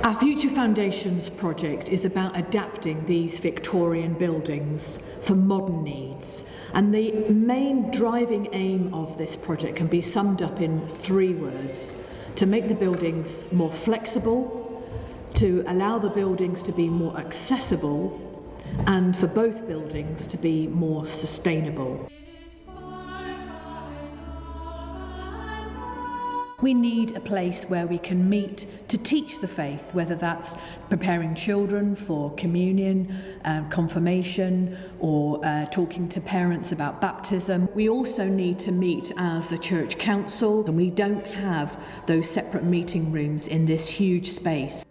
Our Future Foundations project is about adapting these Victorian buildings for modern needs. And the main driving aim of this project can be summed up in 3 words: to make the buildings more flexible, to allow the buildings to be more accessible, and for both buildings to be more sustainable. We need a place where we can meet to teach the faith, whether that's preparing children for communion, confirmation, or talking to parents about baptism. We also need to meet as a church council, and we don't have those separate meeting rooms in this huge space.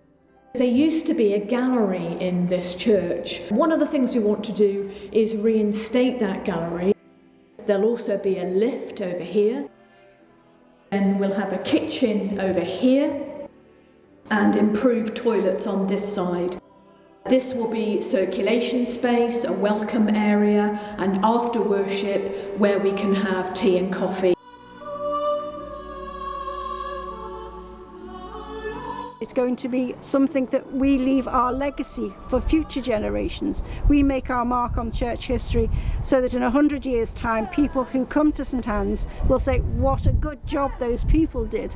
There used to be a gallery in this church. One of the things we want to do is reinstate that gallery. There'll also be a lift over here. And we'll have a kitchen over here and improved toilets on this side. This will be circulation space, a welcome area, and after worship where we can have tea and coffee. It's going to be something that we leave our legacy for future generations. We make our mark on church history so that in 100 years' time, people who come to St Anne's will say, what a good job those people did.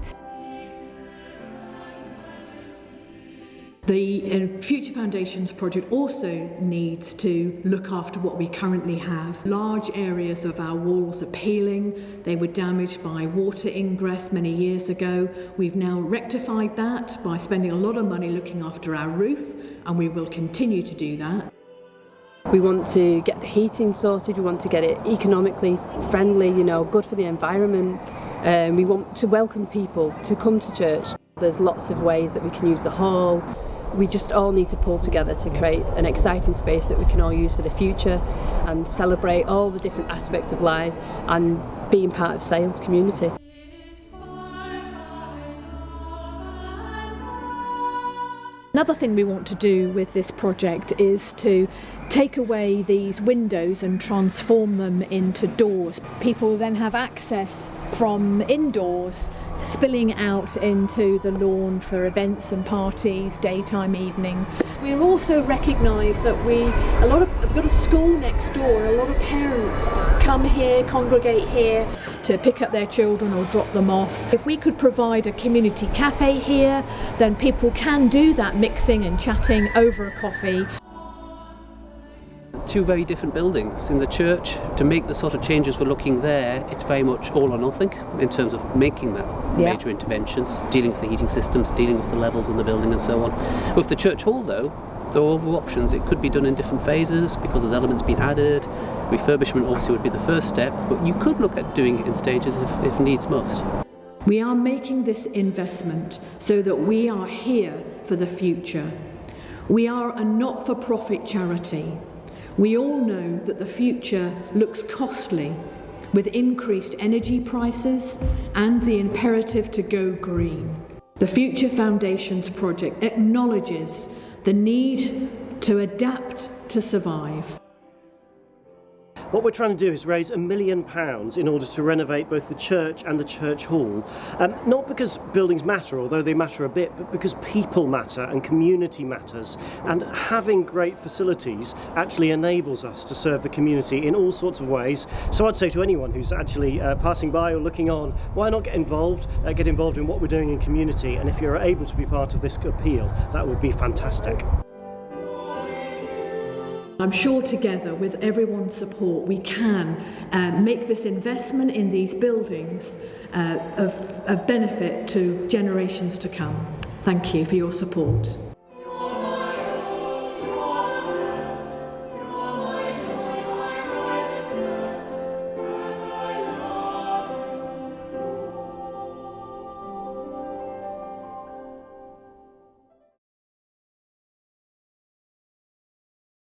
The Future Foundations project also needs to look after what we currently have. Large areas of our walls are peeling. They were damaged by water ingress many years ago. We've now rectified that by spending a lot of money looking after our roof, and we will continue to do that. We want to get the heating sorted, we want to get it economically friendly, good for the environment. We want to welcome people to come to church. There's lots of ways that we can use the hall. We just all need to pull together to create an exciting space that we can all use for the future and celebrate all the different aspects of life and being part of Sale community. Another thing we want to do with this project is to take away these windows and transform them into doors. People then have access from indoors, spilling out into the lawn for events and parties, daytime, evening. We also recognise that we've got a school next door. A lot of parents come here, congregate here to pick up their children or drop them off. If we could provide a community cafe here, then people can do that mixing and chatting over a coffee. 2 very different buildings. In the church, to make the sort of changes we're looking there, it's very much all or nothing in terms of making that major interventions, dealing with the heating systems, dealing with the levels in the building and so on. With the church hall though, there are other options. It could be done in different phases because there's elements being added. Refurbishment obviously would be the first step, but you could look at doing it in stages if needs must. We are making this investment so that we are here for the future. We are a not-for-profit charity. We all know that the future looks costly with increased energy prices and the imperative to go green. The Future Foundations project acknowledges the need to adapt to survive. What we're trying to do is raise £1 million in order to renovate both the church and the church hall. Not because buildings matter, although they matter a bit, but because people matter and community matters. And having great facilities actually enables us to serve the community in all sorts of ways. So I'd say to anyone who's actually passing by or looking on, why not get involved in what we're doing in community? And if you're able to be part of this appeal, that would be fantastic. I'm sure together with everyone's support we can make this investment in these buildings of benefit to generations to come. Thank you for your support.